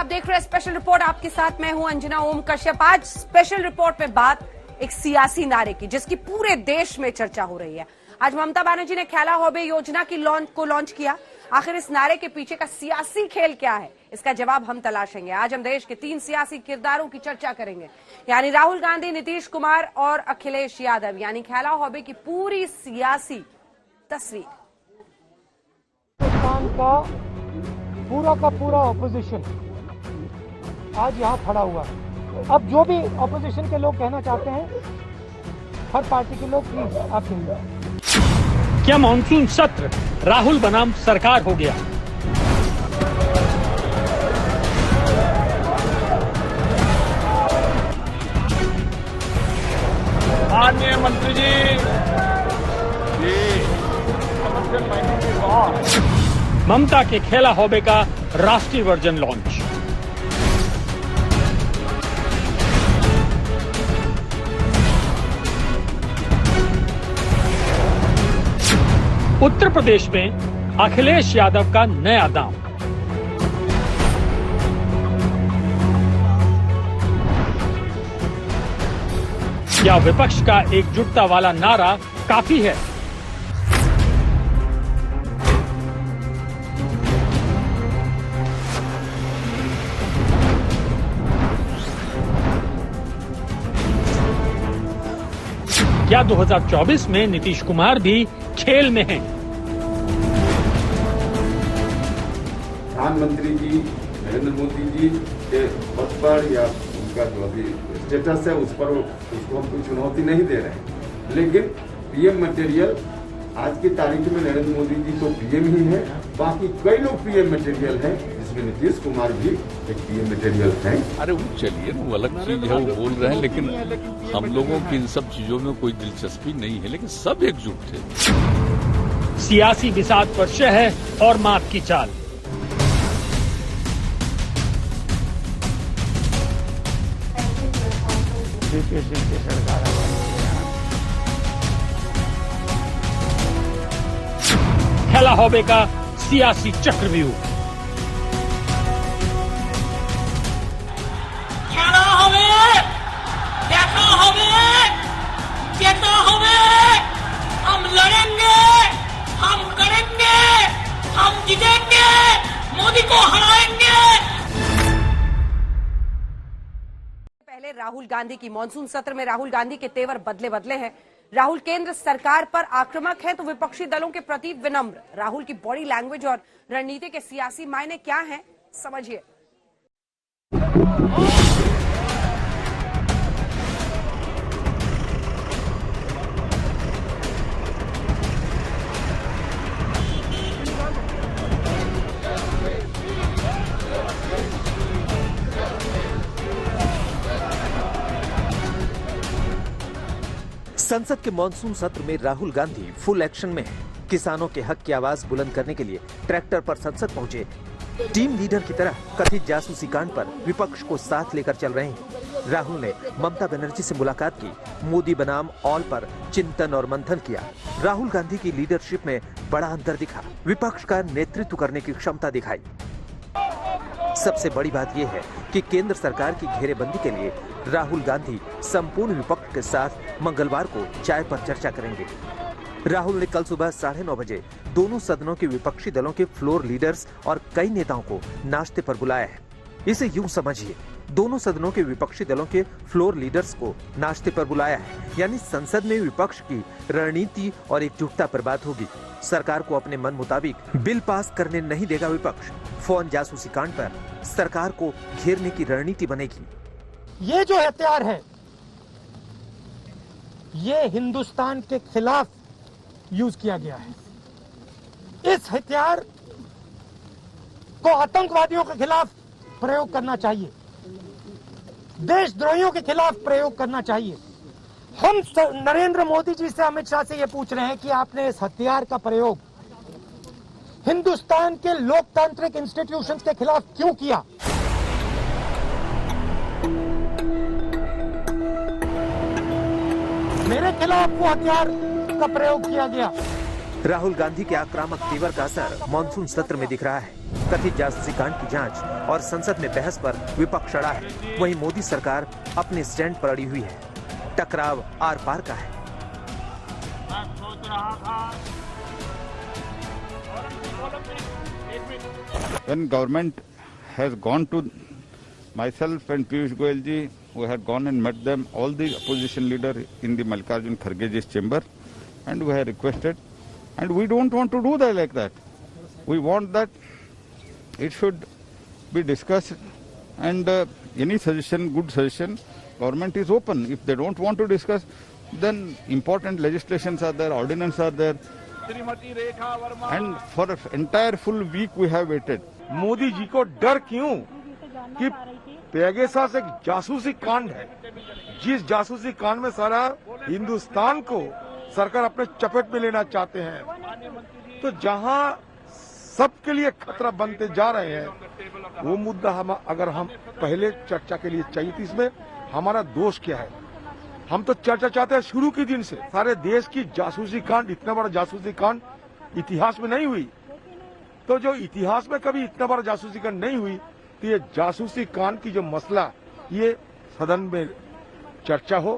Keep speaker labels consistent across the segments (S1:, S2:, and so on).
S1: आप देख रहे हैं स्पेशल रिपोर्ट। आपके साथ मैं हूं अंजना ओम कश्यप। आज स्पेशल रिपोर्ट में बात एक सियासी नारे की, जिसकी पूरे देश में चर्चा हो रही है। आज ममता बनर्जी ने खेला होबे योजना की लॉन्च किया। आखिर इस नारे के पीछे का सियासी खेल क्या है, इसका जवाब हम तलाशेंगे। आज हम देश के 3 सियासी किरदारों की चर्चा करेंगे, यानी राहुल गांधी, नीतीश कुमार और अखिलेश यादव, यानी खेला होबे की पूरी सियासी तस्वीर।
S2: पाकिस्तान का पूरा ऑपोजिशन आज यहाँ खड़ा हुआ है। अब जो भी ऑपोजिशन के लोग कहना चाहते हैं, हर पार्टी के लोग प्लीज आप कहिए।
S3: क्या मानसून सत्र राहुल बनाम सरकार हो गया?
S4: माननीय मंत्री जी,
S3: ममता के खेला होबे का राष्ट्रीय वर्जन लॉन्च। उत्तर प्रदेश में अखिलेश यादव का नया दांव। क्या विपक्ष का एकजुटता वाला नारा काफी है? क्या 2024 में नीतीश कुमार भी खेल में हैं?
S5: प्रधानमंत्री जी नरेंद्र मोदी जी के पद पर या उनका जो अभी स्टेटस है उस पर उसको हम कोई चुनौती नहीं दे रहे हैं, लेकिन पीएम मटेरियल आज की तारीख में नरेंद्र मोदी जी तो पीएम ही है, बाकी कई लोग पीएम मटेरियल हैं, जिसमें नीतीश कुमार भी एक पीएम मटेरियल हैं।
S4: अरे वो चलिए, वो अलग चीज है, वो बोल रहे हैं, लेकिन हम लोगों की इन सब चीजों में कोई दिलचस्पी नहीं है, लेकिन सब एकजुट थे।
S3: सियासी बिसात पर शह और मात की चाल। खेला होबे का सियासी चक्रव्यूह।
S6: खेला होबे, देखा होबे, जेता होबे, हम लड़ेंगे, हम करेंगे, हम जीतेंगे, मोदी को हराएंगे।
S1: पहले राहुल गांधी की मानसून सत्र में राहुल गांधी के तेवर बदले हैं। राहुल केंद्र सरकार पर आक्रामक है तो विपक्षी दलों के प्रति विनम्र। राहुल की बॉडी लैंग्वेज और रणनीति के सियासी मायने क्या हैं, समझिए।
S7: संसद के मॉनसून सत्र में राहुल गांधी फुल एक्शन में है। किसानों के हक की आवाज बुलंद करने के लिए ट्रैक्टर पर संसद पहुंचे। टीम लीडर की तरह कथित जासूसी कांड पर विपक्ष को साथ लेकर चल रहे हैं। राहुल ने ममता बनर्जी से मुलाकात की। मोदी बनाम ऑल पर चिंतन और मंथन किया। राहुल गांधी की लीडरशिप में बड़ा अंतर दिखा। विपक्ष का नेतृत्व करने की क्षमता दिखाई। सबसे बड़ी बात यह है कि केंद्र सरकार की घेरेबंदी के लिए राहुल गांधी संपूर्ण विपक्ष के साथ मंगलवार को चाय पर चर्चा करेंगे। राहुल ने कल सुबह 9:30 बजे दोनों सदनों के विपक्षी दलों के फ्लोर लीडर्स और कई नेताओं को नाश्ते पर बुलाया है। इसे यूं समझिए, दोनों सदनों के विपक्षी दलों के फ्लोर लीडर्स को नाश्ते पर बुलाया है, यानी संसद में विपक्ष की रणनीति और एकजुटता पर बात होगी। सरकार को अपने मन मुताबिक बिल पास करने नहीं देगा विपक्ष। फोन जासूसी कांड पर सरकार को घेरने की रणनीति बनेगी।
S2: ये जो हथियार है, ये हिंदुस्तान के खिलाफ यूज किया गया है। इस हथियार को आतंकवादियों के खिलाफ प्रयोग करना चाहिए, देशद्रोहियों के खिलाफ प्रयोग करना चाहिए। हम नरेंद्र मोदी जी से, अमित शाह से ये पूछ रहे हैं कि आपने इस हथियार का प्रयोग हिंदुस्तान के लोकतांत्रिक इंस्टीट्यूशंस के खिलाफ क्यों किया? मेरे खिलाफ वो हथियार का प्रयोग किया गया।
S7: राहुल गांधी के आक्रामक तेवर का असर मॉनसून सत्र में दिख रहा है। कथित जासूसी कांड की जांच और संसद में बहस पर विपक्ष अड़ा है। वहीं मोदी सरकार अपने स्टैंड पर अड़ी हुई है। टकराव आर पार का है।
S8: When government has gone to myself and Piyush Goyal ji, we had gone and met them, all the opposition leader in the Mallikarjun Kharge ji's chamber, and we have requested, and we don't want to do that like that. We want that it should be discussed, and any suggestion, good suggestion, government is open. If they don't want to discuss, then important legislations are there, ordinances are there, and for an entire full week we have waited.
S2: Modi ji को डर क्यों कि Pegasus एक जासूसी कांड है। जिस जासूसी कांड में सारा हिंदुस्तान को सरकार अपने चपेट में लेना चाहते हैं, तो जहां सबके लिए खतरा बनते जा रहे हैं, वो मुद्दा अगर हम पहले चर्चा के लिए चाहिए थी। इसमें हमारा दोष क्या है? हम तो चर्चा चाहते हैं शुरू के दिन से। सारे देश की जासूसी कांड, इतना बड़ा जासूसी कांड इतिहास में नहीं हुई। तो जो इतिहास में कभी इतना बड़ा जासूसी कांड नहीं हुई, तो ये जासूसी कांड की जो मसला, ये सदन में चर्चा हो।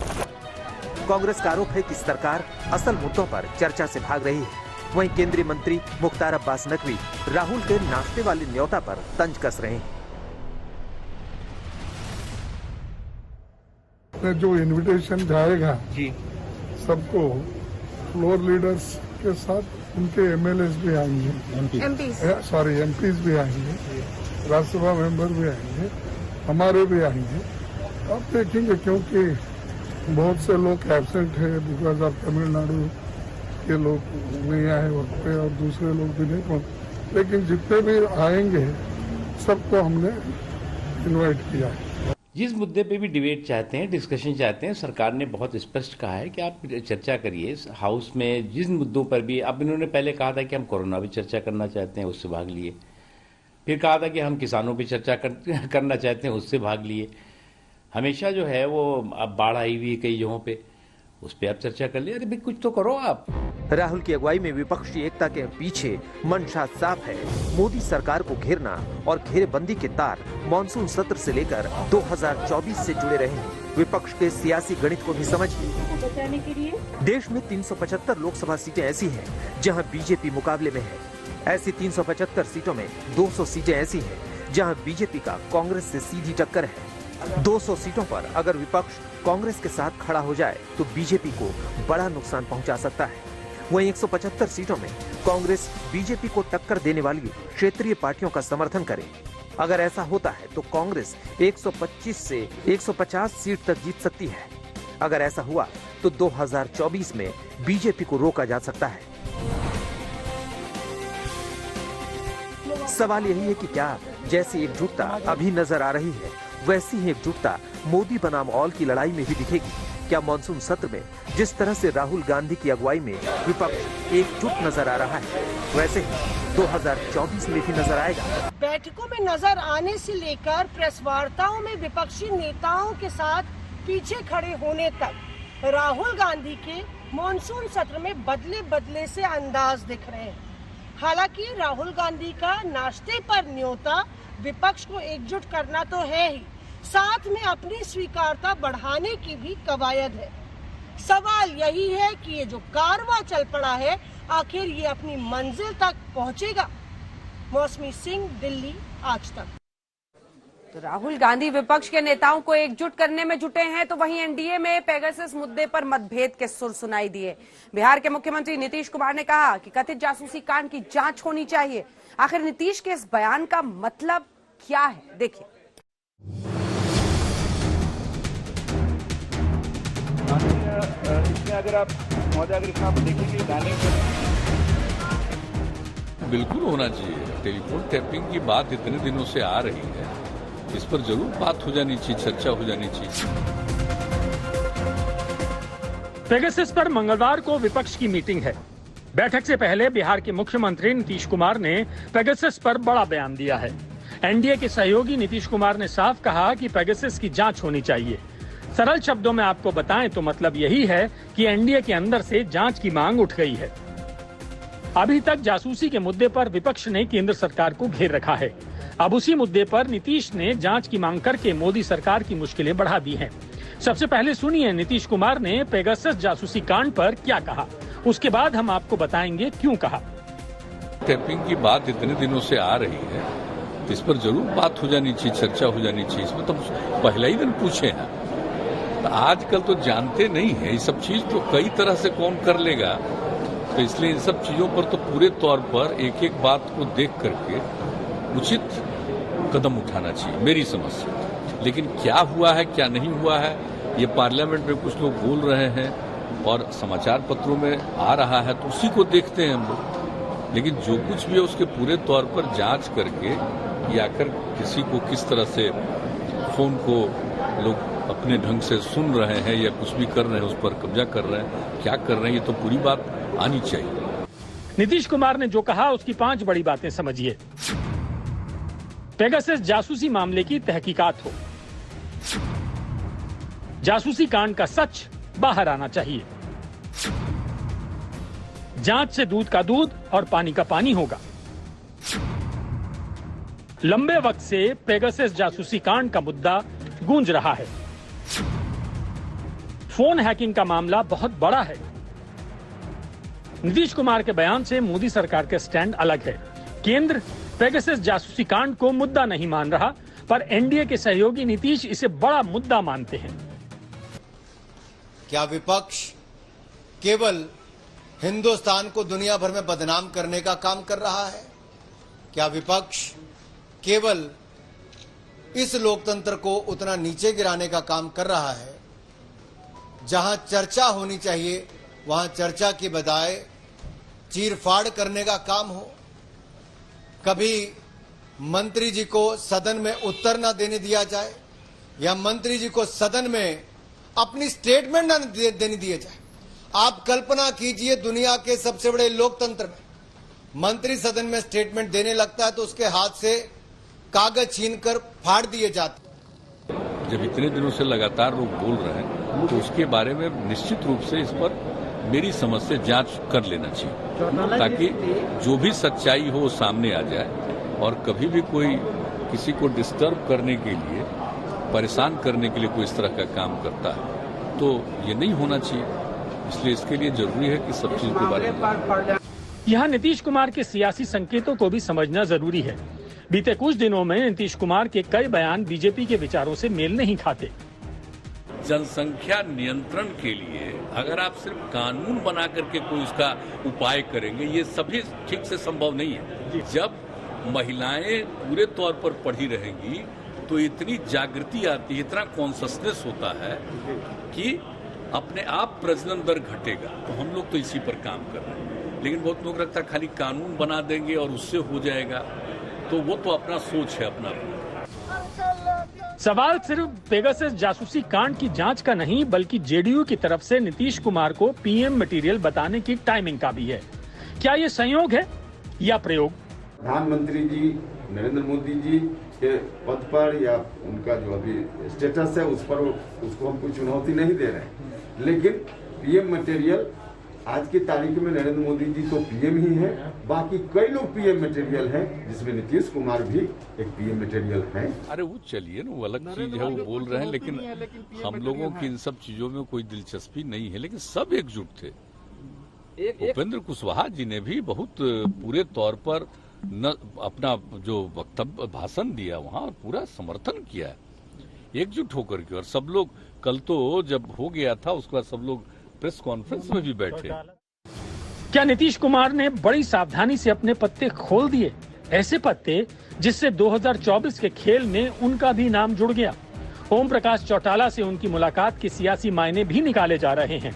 S7: कांग्रेस का आरोप है कि सरकार असल मुद्दों पर चर्चा से भाग रही है। वहीं केंद्रीय मंत्री मुख्तार अब्बास नकवी राहुल के नाश्ते वाले न्योता पर तंज कस रहे हैं।
S9: जो इनविटेशन जाएगा जी सबको, फ्लोर लीडर्स के साथ उनके एमएलएस भी आएंगे, एमपीज भी आएंगे, राज्यसभा मेंबर भी आएंगे, हमारे भी आएंगे। अब देखेंगे, क्योंकि बहुत से लोग एब्सेंट है बिकॉज ऑफ तमिलनाडु के लोग नहीं आए वक्त पे, और दूसरे लोग भी नहीं पहुंचे, लेकिन जितने भी आएंगे सबको हमने इनवाइट किया है।
S10: जिस मुद्दे पे भी डिबेट चाहते हैं, डिस्कशन चाहते हैं, सरकार ने बहुत स्पष्ट कहा है कि आप चर्चा करिए हाउस में जिन मुद्दों पर भी। अब इन्होंने पहले कहा था कि हम कोरोना भी चर्चा करना चाहते हैं, उससे भाग लिए। फिर कहा था कि हम किसानों पे चर्चा करना चाहते हैं, उससे भाग लिए। हमेशा जो है वो अब बाढ़ आई हुई कई जगहों पे, उस पर आप चर्चा कर लिए। अरे भाई कुछ तो करो आप।
S7: राहुल की अगुवाई में विपक्षी एकता के पीछे मंशा साफ है। मोदी सरकार को घेरना और घेरेबंदी के तार मॉनसून सत्र से लेकर 2024 से जुड़े रहे हैं। विपक्ष के सियासी गणित को भी समझिए। बचाने के लिए देश में 375 लोकसभा सीटें ऐसी हैं जहां बीजेपी मुकाबले में है। ऐसी 375 सीटों में 200 सीटें ऐसी हैं जहां बीजेपी का कांग्रेस से सीधी टक्कर है। 200 सीटों पर अगर विपक्ष कांग्रेस के साथ खड़ा हो जाए तो बीजेपी को बड़ा नुकसान पहुंचा सकता है। वहीं 175 सीटों में कांग्रेस बीजेपी को टक्कर देने वाली क्षेत्रीय पार्टियों का समर्थन करे। अगर ऐसा होता है तो कांग्रेस 125 से 150 सीट तक जीत सकती है। अगर ऐसा हुआ तो 2024 में बीजेपी को रोका जा सकता है। सवाल यही है कि क्या जैसी एकजुटता अभी नजर आ रही है, वैसी ही एकजुटता मोदी बनाम ऑल की लड़ाई में भी दिखेगी? क्या मॉनसून सत्र में जिस तरह से राहुल गांधी की अगुवाई में विपक्ष एकजुट नजर आ रहा है, वैसे ही 2024 में भी नजर आएगा?
S11: बैठकों में नजर आने से लेकर प्रेस वार्ताओं में विपक्षी नेताओं के साथ पीछे खड़े होने तक राहुल गांधी के मॉनसून सत्र में बदले बदले से अंदाज दिख रहे हैं। हालांकि राहुल गांधी का नाश्ते पर न्योता विपक्ष को एकजुट करना तो है ही, साथ में अपनी स्वीकारता बढ़ाने की भी कवायद है। सवाल यही है कि ये जो कारवां चल पड़ा है, आखिर ये अपनी मंजिल तक पहुंचेगा? मौसमी सिंह, दिल्ली, आज तक।
S1: तो राहुल गांधी विपक्ष के नेताओं को एकजुट करने में जुटे हैं, तो वहीं एनडीए में पेगासस मुद्दे पर मतभेद के सुर सुनाई दिए। बिहार के मुख्यमंत्री नीतीश कुमार ने कहा कि कथित जासूसी कांड की जांच होनी चाहिए। आखिर नीतीश के इस बयान का मतलब क्या है, देखिए।
S8: इसमें अगर आप देखेंगे गाने
S4: बिल्कुल होना चाहिए। टेलीफोन टैपिंग की बात इतने दिनों से आ रही है, इस पर जरूर बात हो जानी चाहिए, चर्चा हो जानी चाहिए।
S3: पेगासस पर मंगलवार को विपक्ष की मीटिंग है। बैठक से पहले बिहार के मुख्यमंत्री नीतीश कुमार ने पेगासस पर बड़ा बयान दिया है। एनडीए के सहयोगी नीतीश कुमार ने साफ कहा कि पेगासस की जांच होनी चाहिए। सरल शब्दों में आपको बताएं तो मतलब यही है कि एनडीए के अंदर से जांच की मांग उठ गई है। अभी तक जासूसी के मुद्दे पर विपक्ष ने केंद्र सरकार को घेर रखा है। अब उसी मुद्दे पर नीतीश ने जांच की मांग करके मोदी सरकार की मुश्किलें बढ़ा दी हैं। सबसे पहले सुनिए नीतीश कुमार ने पेगासस जासूसी कांड पर क्या कहा, उसके बाद हम आपको बताएंगे क्यों कहा।
S4: टैपिंग की बात इतने दिनों से आ रही है, इस पर जरूर बात हो जानी चाहिए, चर्चा हो जानी चाहिए। इसमें तो पहला ही दिन पूछे हैं। तो आजकल तो जानते नहीं है ये सब चीज, तो कई तरह से कौन कर लेगा। तो इसलिए इन सब चीजों पर तो पूरे तौर पर एक एक बात को देख करके उचित कदम उठाना चाहिए मेरी समझ से। लेकिन क्या हुआ है क्या नहीं हुआ है ये पार्लियामेंट में कुछ लोग बोल रहे हैं और समाचार पत्रों में आ रहा है, तो उसी को देखते हैं हम लोग। लेकिन जो कुछ भी है उसके पूरे तौर पर जांच करके या आकर किसी को किस तरह से फोन को लोग अपने ढंग से सुन रहे हैं या कुछ भी कर रहे हैं, उस पर कब्जा कर रहे हैं, क्या कर रहे हैं, ये तो पूरी बात आनी चाहिए।
S3: नीतीश कुमार ने जो कहा उसकी 5 बड़ी बातें समझिए। पेगासस जासूसी मामले की तहकीकात हो, जासूसी कांड का सच बाहर आना चाहिए, जांच से दूध का दूध और पानी का पानी होगा, लंबे वक्त से पेगासस जासूसी कांड का मुद्दा गूंज रहा है, फोन हैकिंग का मामला बहुत बड़ा है। नीतीश कुमार के बयान से मोदी सरकार के स्टैंड अलग है। केंद्र पेगासस जासूसी कांड को मुद्दा नहीं मान रहा, पर एनडीए के सहयोगी नीतीश इसे बड़ा मुद्दा मानते हैं।
S12: क्या विपक्ष केवल हिंदुस्तान को दुनिया भर में बदनाम करने का काम कर रहा है? क्या विपक्ष केवल इस लोकतंत्र को उतना नीचे गिराने का काम कर रहा है? जहां चर्चा होनी चाहिए वहां चर्चा की बजाय चीरफाड़ करने का काम हो। कभी मंत्री जी को सदन में उत्तर न देने दिया जाए या मंत्री जी को सदन में अपनी स्टेटमेंट न देने दिए जाए। आप कल्पना कीजिए, दुनिया के सबसे बड़े लोकतंत्र में मंत्री सदन में स्टेटमेंट देने लगता है तो उसके हाथ से कागज छीनकर फाड़ दिए जाते।
S4: जब इतने दिनों से लगातार लोग बोल रहे हैं तो उसके बारे में निश्चित रूप से इस पर मेरी समझ से जांच कर लेना चाहिए, ताकि जो भी सच्चाई हो वो सामने आ जाए। और कभी भी कोई किसी को डिस्टर्ब करने के लिए, परेशान करने के लिए कोई इस तरह का काम करता है तो ये नहीं होना चाहिए। इसलिए इसके लिए जरूरी है कि सब चीज के बारे में
S3: यहाँ नीतीश कुमार के सियासी संकेतों को भी समझना जरूरी है। बीते कुछ दिनों में नीतीश कुमार के कई बयान बीजेपी के विचारों से मेल नहीं खाते।
S4: जनसंख्या नियंत्रण के लिए अगर आप सिर्फ कानून बना करके कोई उसका उपाय करेंगे, ये सभी ठीक से संभव नहीं है। जब महिलाएं पूरे तौर पर पढ़ी रहेंगी तो इतनी जागृति आती है, इतना कॉन्शसनेस होता है कि अपने आप प्रजनन दर घटेगा। तो हम लोग तो इसी पर काम कर रहे हैं। लेकिन बहुत लोग रखता खाली कानून बना देंगे और उससे हो जाएगा, तो वो तो अपना सोच है अपना।
S3: सवाल सिर्फ पेगासस जासूसी कांड की जांच का नहीं, बल्कि जेडीयू की तरफ से नीतीश कुमार को पीएम मटेरियल बताने की टाइमिंग का भी है। क्या ये संयोग है या प्रयोग?
S5: प्रधानमंत्री जी नरेंद्र मोदी जी के पद पर या उनका जो अभी स्टेटस है उस पर उसको हम कोई चुनौती नहीं दे रहे हैं। लेकिन पीएम मटेरियल आज की तारीख में नरेंद्र मोदी जी तो पीएम ही हैं, बाकी कई लोग पीएम मटेरियल हैं, जिसमें नीतीश कुमार भी एक पीएम मटेरियल हैं।
S4: अरे वो चलिए ना, वो अलग चीज है, वो बोल रहे हैं। लेकिन हम लोगों की इन सब चीजों में कोई दिलचस्पी नहीं है। लेकिन सब एकजुट थे। उपेंद्र कुशवाहा जी ने भी बहुत पूरे तौर पर न अपना जो वक्तव्य भाषण दिया वहां और पूरा समर्थन किया एकजुट होकर के। और सब लोग कल तो जब हो गया था उसके बाद सब लोग प्रेस कॉन्फ्रेंस में भी बैठे।
S3: क्या नीतीश कुमार ने बड़ी सावधानी से अपने पत्ते खोल दिए, ऐसे पत्ते जिससे 2024 के खेल में उनका भी नाम जुड़ गया? ओम प्रकाश चौटाला से उनकी मुलाकात के सियासी मायने भी निकाले जा रहे हैं।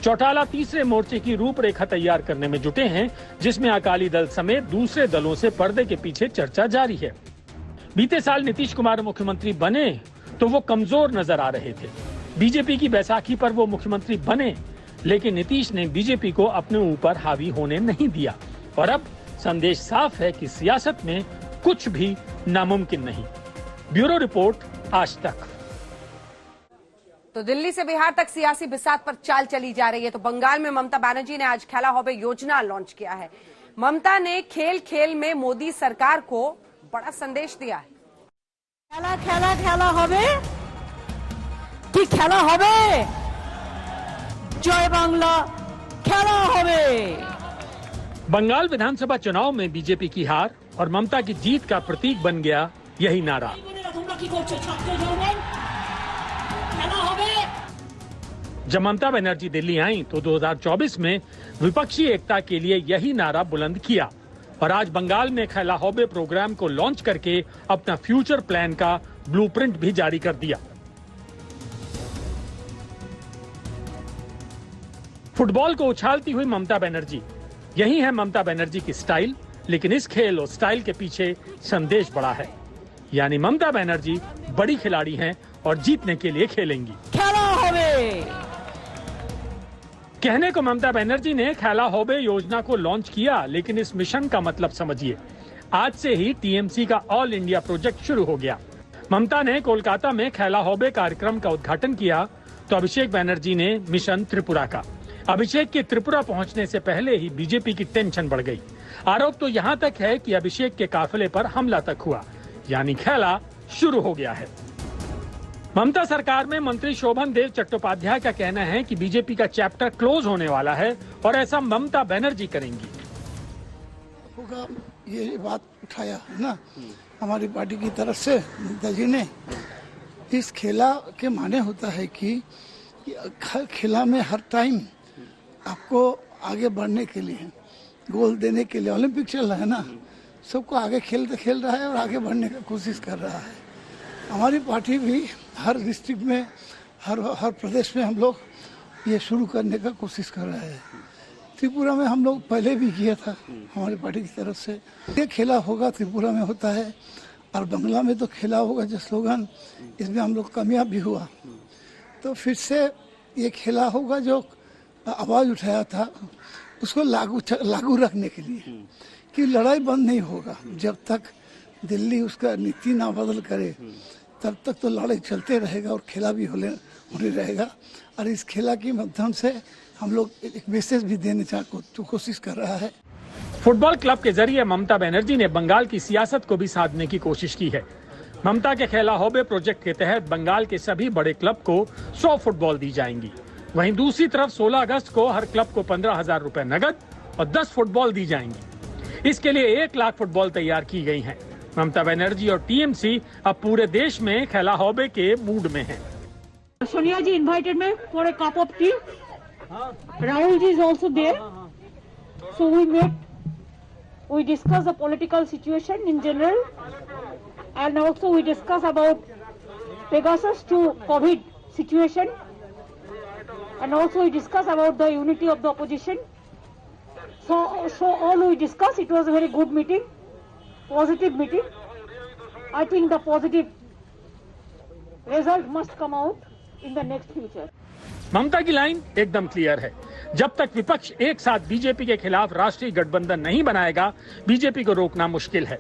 S3: चौटाला तीसरे मोर्चे की रूपरेखा तैयार करने में जुटे हैं, जिसमें अकाली दल समेत दूसरे दलों से पर्दे के पीछे चर्चा जारी है। बीते साल नीतीश कुमार मुख्यमंत्री बने तो वो कमजोर नजर आ रहे थे। बीजेपी की बैसाखी पर वो मुख्यमंत्री बने, लेकिन नीतीश ने बीजेपी को अपने ऊपर हावी होने नहीं दिया। और अब संदेश साफ है कि सियासत में कुछ भी नामुमकिन नहीं। ब्यूरो रिपोर्ट, आज तक।
S1: तो दिल्ली से बिहार तक सियासी बिसात पर चाल चली जा रही है। तो बंगाल में ममता बनर्जी ने आज खेला होबे योजना लॉन्च किया है। ममता ने खेल खेल में मोदी सरकार को बड़ा संदेश दिया है।
S11: खेला खेला खेला होबे कि खेला होबे जय बांग्ला खेला होबे।
S3: बंगाल विधानसभा चुनाव में बीजेपी की हार और ममता की जीत का प्रतीक बन गया यही नारा। जब ममता बनर्जी दिल्ली आई तो 2024 में विपक्षी एकता के लिए यही नारा बुलंद किया और आज बंगाल में खेला होबे प्रोग्राम को लॉन्च करके अपना फ्यूचर प्लान का ब्लूप्रिंट भी जारी कर दिया। फुटबॉल को उछालती हुई ममता बनर्जी, यही है ममता बनर्जी की स्टाइल। लेकिन इस खेल और स्टाइल के पीछे संदेश बड़ा है, यानी ममता बनर्जी बड़ी खिलाड़ी हैं और जीतने के लिए खेलेंगी।
S11: खेला होबे
S3: कहने को ममता बनर्जी ने खेला होबे योजना को लॉन्च किया, लेकिन इस मिशन का मतलब समझिए। आज से ही टीएमसी का ऑल इंडिया प्रोजेक्ट शुरू हो गया। ममता ने कोलकाता में खेला होबे कार्यक्रम का उद्घाटन किया तो अभिषेक बनर्जी ने मिशन त्रिपुरा का। अभिषेक के त्रिपुरा पहुंचने से पहले ही बीजेपी की टेंशन बढ़ गई। आरोप तो यहां तक है कि अभिषेक के काफिले पर हमला तक हुआ, यानी खेला शुरू हो गया है। ममता सरकार में मंत्री शोभन देव चट्टोपाध्याय का कहना है कि बीजेपी का चैप्टर क्लोज होने वाला है और ऐसा ममता बनर्जी करेंगी।
S13: होगा ये बात उठाया है ना हमारी पार्टी की तरफ से ममता जी ने। इस खेला के माने होता है कि हर खेला में हर टाइम आपको आगे बढ़ने के लिए, गोल देने के लिए, ओलंपिक चल रहा है ना, सबको आगे खेल रहा है और आगे बढ़ने की कोशिश कर रहा है। हमारी पार्टी भी हर डिस्ट्रिक्ट में, हर प्रदेश में हम लोग ये शुरू करने का कोशिश कर रहे हैं। त्रिपुरा में हम लोग पहले भी किया था हमारी पार्टी की तरफ से। ये खेला होगा त्रिपुरा में होता है और बंगला में तो खेला होगा जो स्लोगन, इसमें हम लोग कामयाब भी हुआ। तो फिर से ये खेला होगा जो आवाज उठाया था उसको लागू रखने के लिए कि लड़ाई बंद नहीं होगा जब तक दिल्ली उसका नीति ना बदल करे, तब तक तो लड़ाई चलते रहेगा और खेला भी होने रहेगा। और इस खेला के माध्यम से हम लोग एक मैसेज भी देने की कोशिश कर रहा है।
S3: फुटबॉल क्लब के जरिए ममता बनर्जी ने बंगाल की सियासत को भी साधने की कोशिश की है। ममता के खेला होबे प्रोजेक्ट के तहत बंगाल के सभी बड़े क्लब को 100 फुटबॉल दी जाएंगी। वहीं दूसरी तरफ 16 अगस्त को हर क्लब को 15,000 रुपए नगद और 10 फुटबॉल दी जाएंगी। इसके लिए 1 लाख फुटबॉल तैयार की गई हैं। ममता बनर्जी और टीएमसी अब पूरे देश में खेला होबे के मूड में हैं।
S11: सोनिया जी invited me for a cup of tea. Rahul ji is also there. So we met. We discussed the political situation in general, and also we discussed about Pegasus to COVID situation, and also we discussed about the unity of the opposition. So all we discussed. It was a very good meeting, positive meeting. I think the positive result must come out in the next future.
S3: ममता की line एकदम clear है। जब तक विपक्ष एक साथ BJP के खिलाफ राष्ट्रीय गठबंधन नहीं बनाएगा, बीजेपी को रोकना मुश्किल है।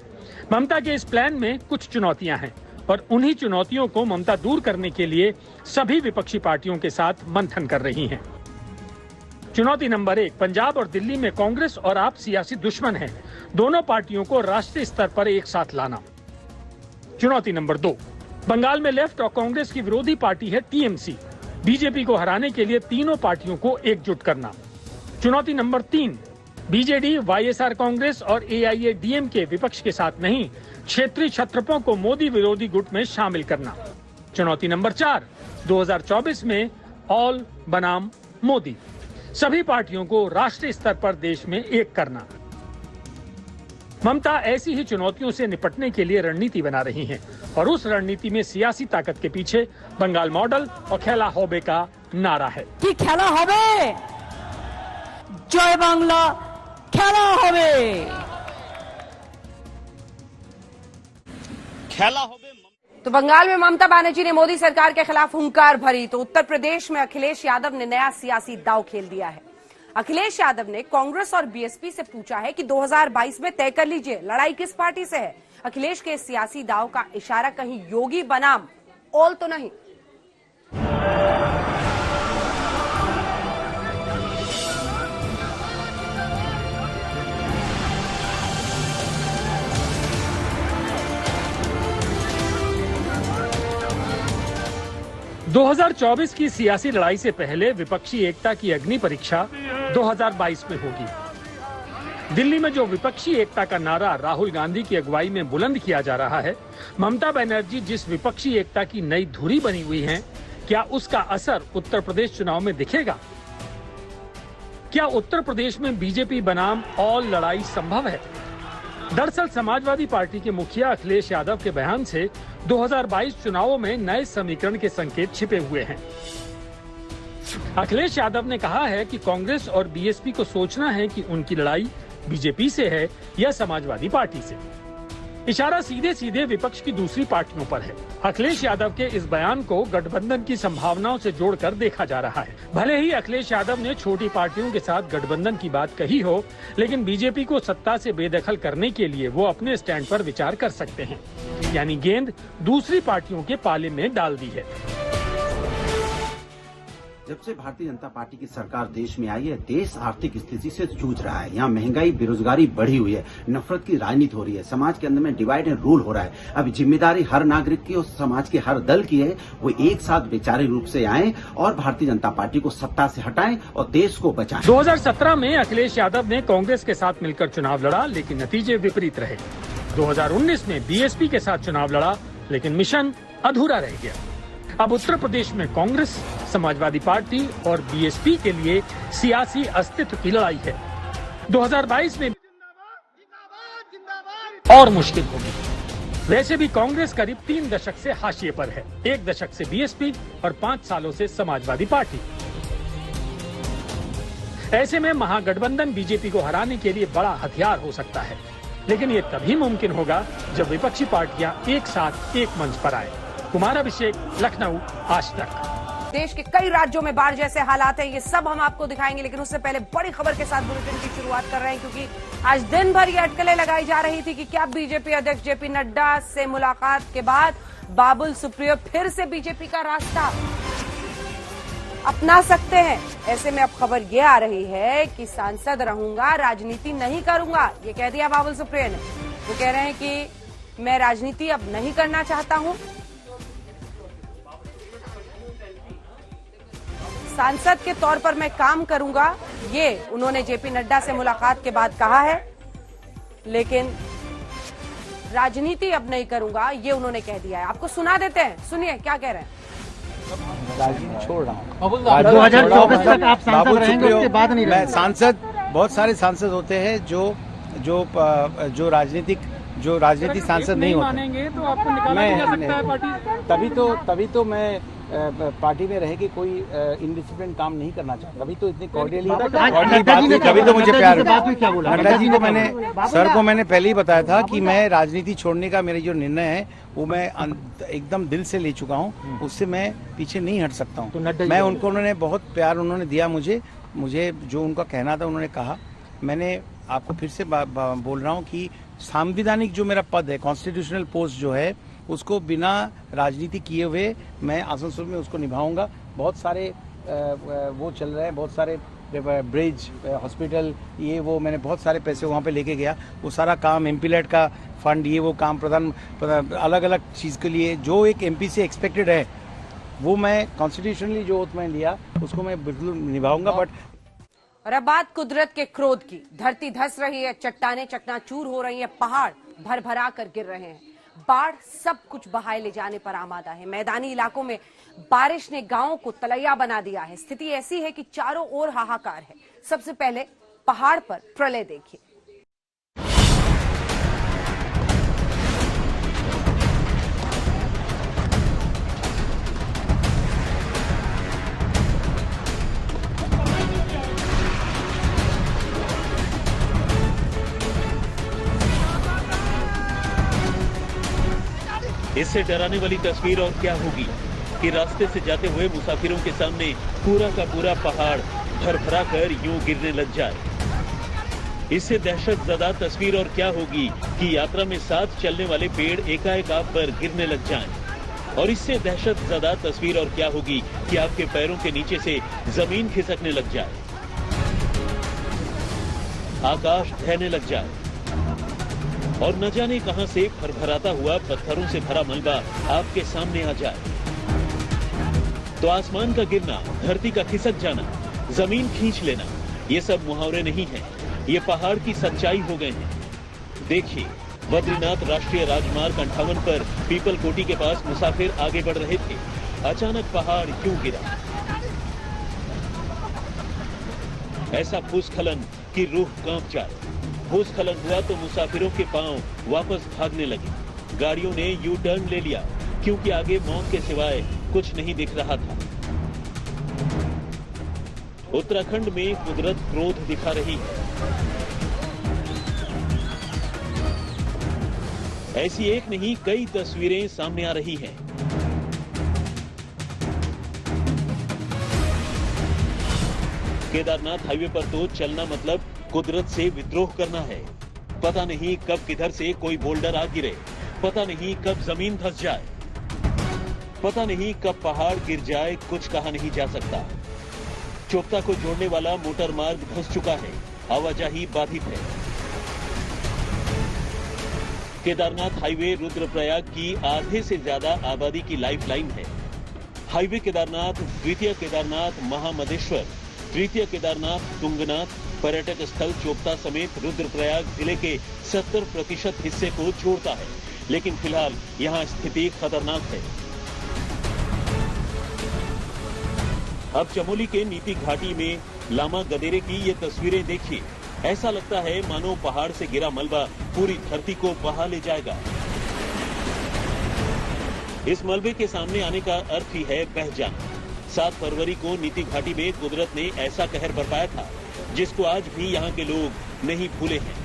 S3: ममता के इस प्लान में कुछ चुनौतियां हैं और उन्हीं चुनौतियों को ममता दूर करने के लिए सभी विपक्षी पार्टियों के साथ मंथन कर रही हैं। चुनौती नंबर 1, पंजाब और दिल्ली में कांग्रेस और आप सियासी दुश्मन हैं। दोनों पार्टियों को राष्ट्रीय स्तर पर एक साथ लाना। चुनौती नंबर 2, बंगाल में लेफ्ट और कांग्रेस की विरोधी पार्टी है टीएमसी। बीजेपी को हराने के लिए तीनों पार्टियों को एकजुट करना। चुनौती नंबर 3, बीजेडी, वाईएसआर कांग्रेस और एआईएडीएमके विपक्ष के साथ नहीं, क्षेत्रीय क्षत्रपों को मोदी विरोधी गुट में शामिल करना। चुनौती नंबर 4, 2024 में ऑल बनाम मोदी, सभी पार्टियों को राष्ट्रीय स्तर पर देश में एक करना। ममता ऐसी ही चुनौतियों से निपटने के लिए रणनीति बना रही हैं और उस रणनीति में सियासी ताकत के पीछे बंगाल मॉडल और खेला होबे का नारा है
S11: कि खेला होबे जय बांग्ला खेला होबे।
S1: खेला होबे। तो बंगाल में ममता बनर्जी ने मोदी सरकार के खिलाफ हुंकार भरी, तो उत्तर प्रदेश में अखिलेश यादव ने नया सियासी दांव खेल दिया है। अखिलेश यादव ने कांग्रेस और बीएसपी से पूछा है कि 2022 में तय कर लीजिए लड़ाई किस पार्टी से है। अखिलेश के सियासी दांव का इशारा कहीं योगी बनाम ऑल तो नहीं।
S3: 2024 की सियासी लड़ाई से पहले विपक्षी एकता की अग्नि परीक्षा 2022 में होगी। दिल्ली में जो विपक्षी एकता का नारा राहुल गांधी की अगुवाई में बुलंद किया जा रहा है, ममता बनर्जी जिस विपक्षी एकता की नई धुरी बनी हुई हैं, क्या उसका असर उत्तर प्रदेश चुनाव में दिखेगा? क्या उत्तर प्रदेश में बीजेपी बनाम ऑल लड़ाई संभव है? दरअसल समाजवादी पार्टी के मुखिया अखिलेश यादव के बयान से 2022 चुनावों में नए समीकरण के संकेत छिपे हुए हैं। अखिलेश यादव ने कहा है कि कांग्रेस और बीएसपी को सोचना है कि उनकी लड़ाई बीजेपी से है या समाजवादी पार्टी से। इशारा सीधे सीधे विपक्ष की दूसरी पार्टियों पर है। अखिलेश यादव के इस बयान को गठबंधन की संभावनाओं से जोड़कर देखा जा रहा है। भले ही अखिलेश यादव ने छोटी पार्टियों के साथ गठबंधन की बात कही हो, लेकिन बीजेपी को सत्ता से बेदखल करने के लिए वो अपने स्टैंड पर विचार कर सकते हैं। यानी गेंद दूसरी पार्टियों के पाले में डाल दी है।
S14: जब से भारतीय जनता पार्टी की सरकार देश में आई है, देश आर्थिक स्थिति से जूझ रहा है। यहाँ महंगाई, बेरोजगारी बढ़ी हुई है, नफरत की राजनीति हो रही है, समाज के अंदर में डिवाइड एंड रूल हो रहा है। अब जिम्मेदारी हर नागरिक की और समाज के हर दल की है, वो एक साथ वैचारिक रूप से आए और भारतीय जनता पार्टी को सत्ता से हटाएं और देश को बचाएं।
S3: 2017 में अखिलेश यादव ने कांग्रेस के साथ मिलकर चुनाव लड़ा, लेकिन नतीजे विपरीत रहे। 2019 में बीएसपी के साथ चुनाव लड़ा, लेकिन मिशन अधूरा रह गया। अब उत्तर प्रदेश में कांग्रेस, समाजवादी पार्टी और बीएसपी के लिए सियासी अस्तित्व की लड़ाई है। 2022 में और मुश्किल होगी। वैसे भी कांग्रेस करीब 3 दशक से हाशिए पर है, 1 दशक से बीएसपी और 5 सालों से समाजवादी पार्टी। ऐसे में महागठबंधन बीजेपी को हराने के लिए बड़ा हथियार हो सकता है, लेकिन ये तभी मुमकिन होगा जब विपक्षी पार्टियां एक साथ एक मंच पर आए। कुमार अभिषेक, लखनऊ, आज तक।
S1: देश के कई राज्यों में बाढ़ जैसे हालात हैं, ये सब हम आपको दिखाएंगे, लेकिन उससे पहले बड़ी खबर के साथ बुलेटिन की शुरुआत कर रहे हैं, क्योंकि आज दिन भर ये अटकलें लगाई जा रही थी कि क्या बीजेपी अध्यक्ष जेपी नड्डा से मुलाकात के बाद बाबुल सुप्रियो फिर से बीजेपी का रास्ता अपना सकते हैं। ऐसे में अब खबर ये आ रही है कि सांसद रहूंगा, राजनीति नहीं करूंगा, ये कह दिया बाबुल सुप्रियो ने। वो कह रहे हैं कि मैं राजनीति अब नहीं करना चाहता हूं, सांसद के तौर पर मैं काम करूंगा, ये उन्होंने जेपी नड्डा से मुलाकात के बाद कहा है। लेकिन राजनीति अब नहीं करूंगा, ये उन्होंने कह दिया है। आपको सुना देते हैं, सुनिए क्या कह रहे हैं।
S15: राजनीति छोड़ रहा हूँ। 2024 तक आप सांसद रहेंगे, उसके बाद नहीं रहेंगे। सांसद, बहुत सारे सांसद होते हैं जो राजनीतिक सांसद नहीं होते,
S3: तो आपको निकाला जा सकता है पार्टी।
S15: तभी तो मैं पार्टी में रह के कोई इनडिसिप्लिन काम नहीं करना चाहता। तभी तो इतनी कॉर्डियली तभी तो मुझे प्यार है। नड्डा जी को मैंने पहले ही बताया था कि मैं राजनीति छोड़ने का मेरा जो निर्णय है वो मैं एकदम दिल से ले चुका हूँ, उससे मैं पीछे नहीं हट सकता हूँ। मैं उन्होंने बहुत प्यार उन्होंने दिया मुझे जो उनका कहना था उन्होंने कहा। मैंने आपको फिर से बोल रहा हूँ कि संवैधानिक जो मेरा पद है, कॉन्स्टिट्यूशनल पोस्ट जो है, उसको बिना राजनीति किए हुए मैं आसनसोल में उसको निभाऊंगा। बहुत सारे वो चल रहे हैं, बहुत सारे ब्रिज, हॉस्पिटल, ये वो, मैंने बहुत सारे पैसे वहाँ पे लेके गया। वो सारा काम एमपीलैट का फंड, ये वो काम अलग अलग चीज़ के लिए जो एक एमपी से एक्सपेक्टेड है, वो मैं कॉन्स्टिट्यूशनली जो ओथ मैंने लिया उसको मैं बिल्कुल निभाऊंगा। बट
S1: और अब बात कुदरत के क्रोध की। धरती धस रही है, चट्टानें चकनाचूर हो रही है, पहाड़ भरभरा कर गिर रहे हैं, बाढ़ सब कुछ बहाए ले जाने पर आमादा है। मैदानी इलाकों में बारिश ने गांवों को तलैया बना दिया है। स्थिति ऐसी है कि चारों ओर हाहाकार है। सबसे पहले पहाड़ पर प्रलय देखिए।
S16: इससे डराने वाली तस्वीर और क्या होगी कि रास्ते से जाते हुए मुसाफिरों के सामने पूरा का पूरा पहाड़ भरभरा कर यूं गिरने लग जाए। इससे दहशतज़दा तस्वीर और क्या होगी कि यात्रा में साथ चलने वाले पेड़ एकाएक आप पर गिरने लग जाएं। और इससे दहशतज़दा तस्वीर और क्या होगी कि आपके पैरों के नीचे से जमीन खिसकने लग जाए, आकाश ढहने लग जाए और न जाने कहां से भरभराता हुआ पत्थरों से भरा मलबा आपके सामने आ जाए। तो आसमान का गिरना, धरती का खिसक जाना, जमीन खींच लेना, ये सब मुहावरे नहीं हैं, ये पहाड़ की सच्चाई हो गए हैं। देखिए, बद्रीनाथ राष्ट्रीय राजमार्ग 58 पर पीपल कोटी के पास मुसाफिर आगे बढ़ रहे थे, अचानक पहाड़ क्यों गिरा? ऐसा भूस्खलन की रूह कांप जाए। भूस्खलन हुआ तो मुसाफिरों के पांव वापस भागने लगे। गाड़ियों ने यू टर्न ले लिया क्योंकि आगे मौत के सिवाय कुछ नहीं दिख रहा था। उत्तराखंड में कुदरत क्रोध दिखा रही है। ऐसी एक नहीं कई तस्वीरें सामने आ रही हैं। केदारनाथ हाईवे पर तो चलना मतलब कुदरत से विद्रोह करना है। पता नहीं कब किधर से कोई बोल्डर आ गिरे, पता नहीं कब जमीन धंस जाए, पता नहीं कब पहाड़ गिर जाए, कुछ कहा नहीं जा सकता। चोपता को जोड़ने वाला मोटर मार्ग धंस चुका है, आवाजाही बाधित है। केदारनाथ हाईवे रुद्रप्रयाग की आधे से ज्यादा आबादी की लाइफलाइन है। हाईवे केदारनाथ, द्वितीय केदारनाथ महामदेश्वर, तृतीय केदारनाथ तुंगनाथ, पर्यटक स्थल चोपता समेत रुद्रप्रयाग जिले के 70% हिस्से को जोड़ता है, लेकिन फिलहाल यहां स्थिति खतरनाक है। अब चमोली के नीति घाटी में लामा गदेरे की ये तस्वीरें देखिए। ऐसा लगता है मानो पहाड़ से गिरा मलबा पूरी धरती को बहा ले जाएगा। इस मलबे के सामने आने का अर्थ ही है बह जाना। 7 फरवरी को नीति घाटी में कुदरत ने ऐसा कहर बरपाया था जिसको आज भी यहाँ के लोग नहीं भूले हैं।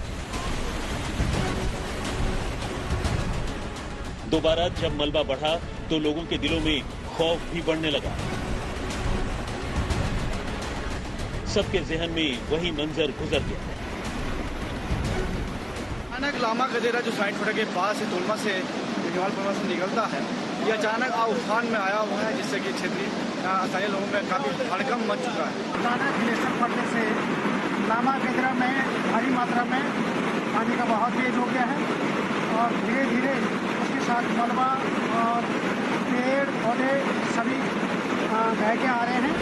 S16: दोबारा जब मलबा बढ़ा तो लोगों के दिलों में खौफ भी बढ़ने लगा। सबके जहन में वही मंजर गुजर गया।
S17: अचानक लामा गदेरा जो साइड फटा के पास है, तोलमा से हिमाल पर्वत से निकलता है, ये अचानक उफान में आया हुआ है, जिससे कि क्षेत्रीय स्थानीय लोगों में काफी हड़कंप मच चुका है।
S18: अचानक ग्लेशियर फटने से लामा गदेरा में भारी मात्रा में पानी का बहाव तेज हो गया है और धीरे धीरे उसके साथ मलबा और पेड़ पौधे सभी बह के आ रहे हैं।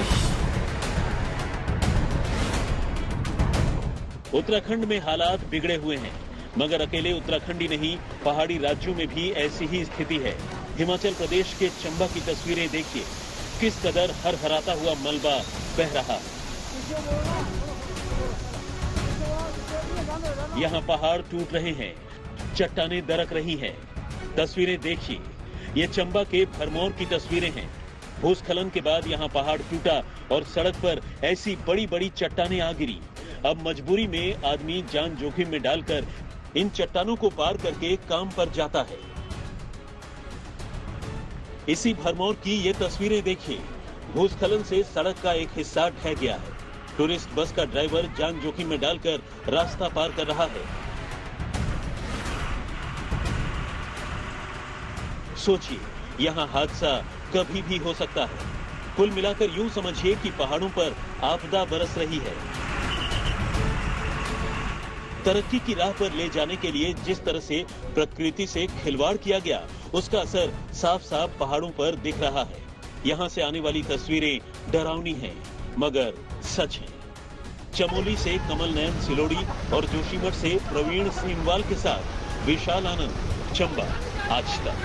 S16: उत्तराखंड में हालात बिगड़े हुए हैं, मगर अकेले उत्तराखंड ही नहीं, पहाड़ी राज्यों में भी ऐसी ही स्थिति है। हिमाचल प्रदेश के चंबा की तस्वीरें देखिए, किस कदर हरहराता हुआ मलबा बह रहा है। यहाँ पहाड़ टूट रहे हैं, चट्टानें दरक रही हैं। तस्वीरें देखिए, ये चंबा के भरमौर की तस्वीरें हैं। भूस्खलन के बाद यहाँ पहाड़ टूटा और सड़क पर ऐसी बड़ी बड़ी चट्टानें आ गिरी। अब मजबूरी में आदमी जान जोखिम में डालकर इन चट्टानों को पार करके काम पर जाता है। इसी भरमौर की ये तस्वीरें देखिए, भूस्खलन से सड़क का एक हिस्सा ढह गया है। टूरिस्ट बस का ड्राइवर जान जोखिम में डालकर रास्ता पार कर रहा है। सोचिए, यहाँ हादसा कभी भी हो सकता है। कुल मिलाकर यूं समझिए कि पहाड़ों पर आपदा बरस रही है। तरक्की की राह पर ले जाने के लिए जिस तरह से प्रकृति से खिलवाड़ किया गया, उसका असर साफ साफ पहाड़ों पर दिख रहा है। यहाँ से आने वाली तस्वीरें डरावनी हैं, मगर सच हैं। चमोली से कमल नयन सिलोड़ी और जोशीमठ से प्रवीण सीमवाल के साथ विशाल आनंद, चंबा, आज तक।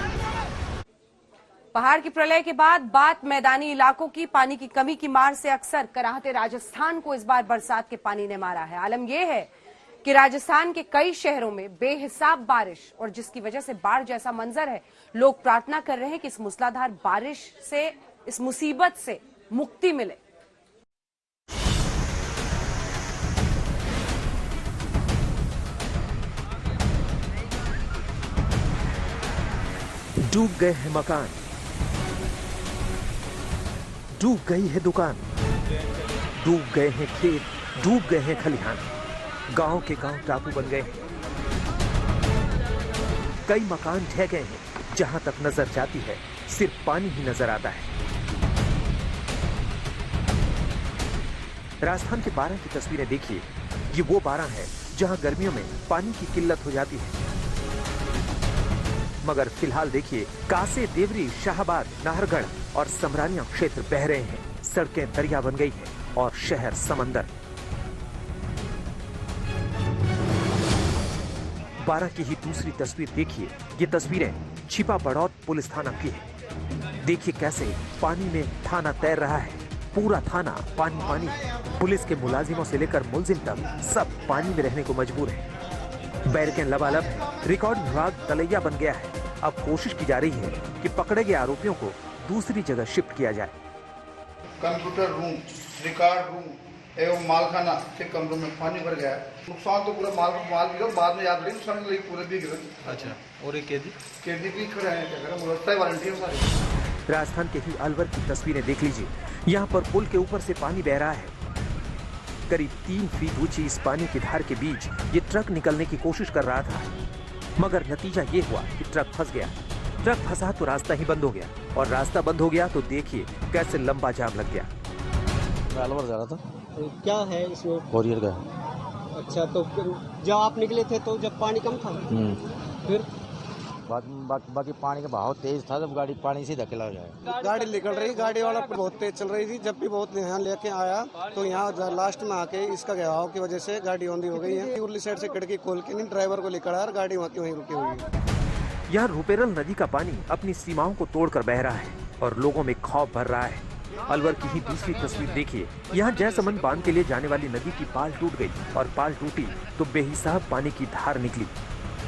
S1: पहाड़ की प्रलय के बाद बात मैदानी इलाकों की। पानी की कमी की मार से अक्सर कराहते राजस्थान को इस बार बरसात के पानी ने मारा है। आलम यह है कि राजस्थान के कई शहरों में बेहिसाब बारिश और जिसकी वजह से बाढ़ जैसा मंजर है। लोग प्रार्थना कर रहे हैं कि इस मूसलाधार बारिश से, इस मुसीबत से मुक्ति मिले।
S7: डूब गए हैं मकान, डूब गई है दुकान, डूब गए हैं खेत, डूब गए हैं खलिहान। गांव के गांव टापू बन गए। कई मकान ढह गए हैं। जहां तक नजर जाती है सिर्फ पानी ही नजर आता है। राजस्थान के बारां की तस्वीरें देखिए। ये वो बारां है जहां गर्मियों में पानी की किल्लत हो जाती है। मगर फिलहाल देखिए कासे, देवरी, शाहबाद, नाहरगढ़ और समरानिया क्षेत्र बह रहे हैं। सड़कें दरिया बन गई है और शहर समंदर। बारह की ही दूसरी तस्वीर देखिए। ये तस्वीरें छिपा बड़ौत पुलिस थाना की है। देखिए कैसे पानी में थाना तैर रहा है। पूरा थाना पानी पानी है। पुलिस के मुलाजिमों से लेकर मुलजिम तक सब पानी में रहने को मजबूर है। बैरकें लबालब है। रिकॉर्ड विभाग तलैया बन गया है। अब कोशिश की जा रही है कि पकड़े गए आरोपियों को दूसरी जगह शिफ्ट किया जाए।
S19: कंप्यूटर रूम, रिकॉर्ड रूम एवं मालखाना के कमरों में पानी भर गया। नुकसान तो पूरा माल भी बाद में याद रही, नुकसान पूरे भी गिरे। अच्छा, और एक कैदी भी खड़े हैं, क्या करें, मुझे वारंटी है सारी।
S7: राजस्थान के ही अलवर की तस्वीरें देख लीजिए। यहाँ पर पुल के ऊपर से पानी बह रहा है। करीब 3 फीट ऊंची इस पानी की धार के बीच ये ट्रक निकलने की कोशिश कर रहा था, मगर नतीजा ये हुआ कि ट्रक फंस गया। ट्रक फंसा तो रास्ता ही बंद हो गया, और रास्ता बंद हो गया तो देखिए कैसे लंबा जाम लग गया।
S20: अलवर जा रहा था।
S21: क्या है इसमें?
S20: कोरियर का।
S21: अच्छा, तो जब आप निकले थे तो जब पानी कम था, फिर
S20: बाकी पानी का बहाव तेज था, जब गाड़ी पानी से धकेला जाए।
S21: गाड़ी निकल रही, गाड़ी वाला बहुत तेज चल रही थी। जब भी बहुत यहाँ लेके आया तो यहाँ लास्ट में आके इसका बहाव की वजह से गाड़ी औंधी हो गई है। उर्ली साइड से खिड़की खोल के नहीं ड्राइवर को लेकर आया, गाड़ी वहाँ की वहीं रुकी हुई है।
S7: यहाँ रुपेरल नदी का पानी अपनी सीमाओं को तोड़कर बह रहा है और लोगों में खौफ भर रहा है। अलवर की ही दूसरी तस्वीर देखिए। यहाँ जयसमंद बांध के लिए जाने वाली नदी की पाल टूट गई, और पाल टूटी तो बेहिसाब पानी की धार निकली।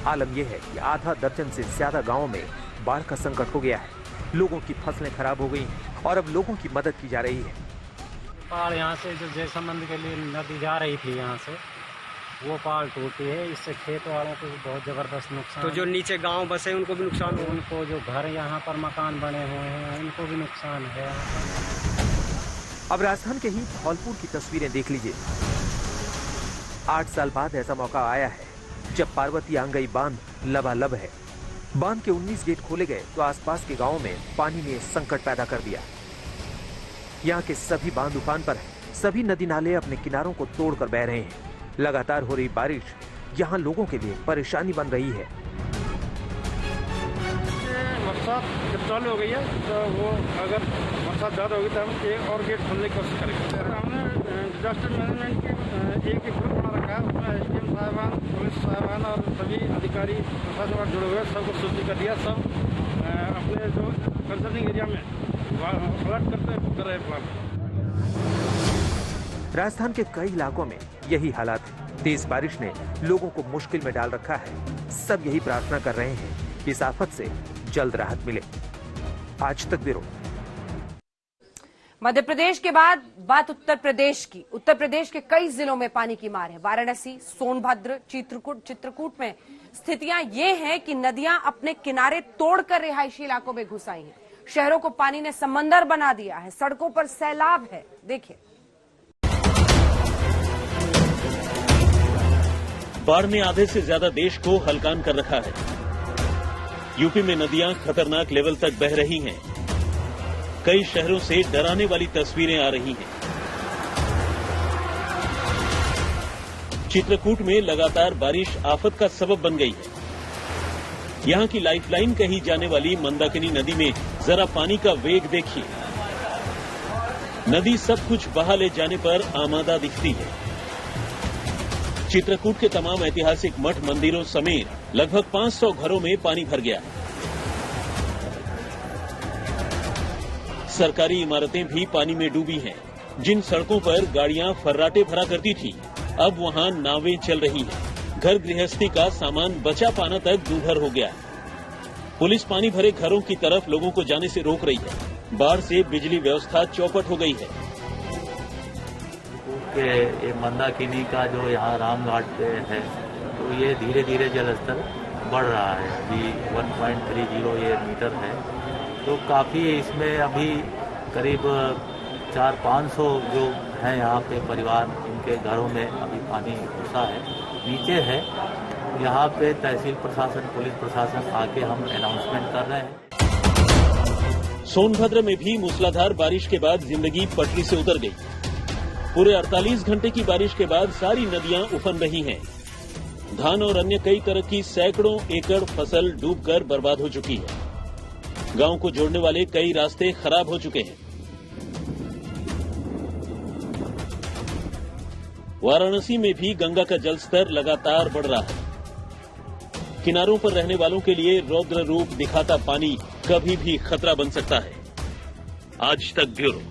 S7: आलम यह है कि आधा दर्जन से ज्यादा गाँव में बाढ़ का संकट हो गया है। लोगों की फसलें खराब हो गई हैं और अब लोगों की मदद की जा रही है।
S22: पाल यहाँ से जो जयसमंद के लिए नदी जा रही थी, यहाँ से वो पाल टूटी है। इससे खेत वालों को बहुत जबरदस्त नुकसान।
S21: तो जो नीचे गांव बसे उनको भी नुकसान हो,
S22: उनको जो घर यहाँ पर मकान बने हुए हैं उनको भी नुकसान है।
S7: अब राजस्थान के ही धौलपुर की तस्वीरें देख लीजिए। 8 साल बाद ऐसा मौका आया है जब पार्वती आंगई बांध लबालब है। बांध के 19 गेट खोले गए तो आसपास के गांवों में पानी ने संकट पैदा कर दिया। यहाँ के सभी बांध उफान पर हैं। सभी नदी नाले अपने किनारों को तोड़कर बह रहे हैं। लगातार हो रही बारिश यहाँ लोगों के लिए परेशानी बन रही है।
S22: बरसात जब चालू हो गई है तो वो अगर बरसात ज़्यादा होगी तो हम एक और गेट खोलने की कोशिश करेंगे। हमने डिजास्टर मैनेजमेंट के एक ग्रुप बना रखा है, उसमें एसडीएम साहबान, पुलिस साहबान और सभी अधिकारी प्रशासन जुड़े हुए, सबको सूचित कर दिया। सब अपने जो कंसर्निंग एरिया में अलर्ट कर रहे प्लान।
S7: राजस्थान के कई इलाकों में यही हालात है। तेज बारिश ने लोगों को मुश्किल में डाल रखा है। सब यही प्रार्थना कर रहे हैं कि इस आफत से जल्द राहत मिले। आज तक ब्यूरो।
S1: मध्य प्रदेश के बाद बात उत्तर प्रदेश की। उत्तर प्रदेश के कई जिलों में पानी की मार है। वाराणसी, सोनभद्र, चित्रकूट में स्थितियां ये हैं कि नदियां अपने किनारे तोड़कर रिहायशी इलाकों में घुस आई हैं। शहरों को पानी ने समंदर बना दिया है। सड़कों पर सैलाब है। देखिए।
S16: बाढ़ ने आधे से ज्यादा देश को हलकान कर रखा है। यूपी में नदियां खतरनाक लेवल तक बह रही हैं। कई शहरों से डराने वाली तस्वीरें आ रही हैं। चित्रकूट में लगातार बारिश आफत का सबब बन गई है। यहां की लाइफलाइन कही जाने वाली मंदाकिनी नदी में जरा पानी का वेग देखिए। नदी सब कुछ बहा ले जाने पर आमादा दिखती है। चित्रकूट के तमाम ऐतिहासिक मठ मंदिरों समेत लगभग 500 घरों में पानी भर गया है। सरकारी इमारतें भी पानी में डूबी हैं। जिन सड़कों पर गाड़ियां फर्राटे भरा करती थी, अब वहां नावें चल रही हैं। घर गृहस्थी का सामान बचा पाना तक दूभर हो गया है। पुलिस पानी भरे घरों की तरफ लोगों को जाने से रोक रही है। बाढ़ से बिजली व्यवस्था चौपट हो गई है।
S23: ये मंदाकिनी का जो यहाँ रामघाट पे है, तो ये धीरे धीरे जलस्तर बढ़ रहा है। अभी 1.30 ये मीटर है, तो काफ़ी इसमें अभी करीब 400-500 जो हैं यहाँ पे परिवार, इनके घरों में अभी पानी घुसा है, नीचे है। यहाँ पे तहसील प्रशासन, पुलिस प्रशासन आके हम अनाउंसमेंट कर रहे हैं।
S16: सोनभद्र में भी मूसलाधार बारिश के बाद जिंदगी पटरी से उतर गई। पूरे 48 घंटे की बारिश के बाद सारी नदियां उफन रही हैं। धान और अन्य कई तरह की सैकड़ों एकड़ फसल डूबकर बर्बाद हो चुकी है। गांव को जोड़ने वाले कई रास्ते खराब हो चुके हैं। वाराणसी में भी गंगा का जलस्तर लगातार बढ़ रहा है। किनारों पर रहने वालों के लिए रौद्र रूप दिखाता पानी कभी भी खतरा बन सकता है। आज तक ब्यूरो।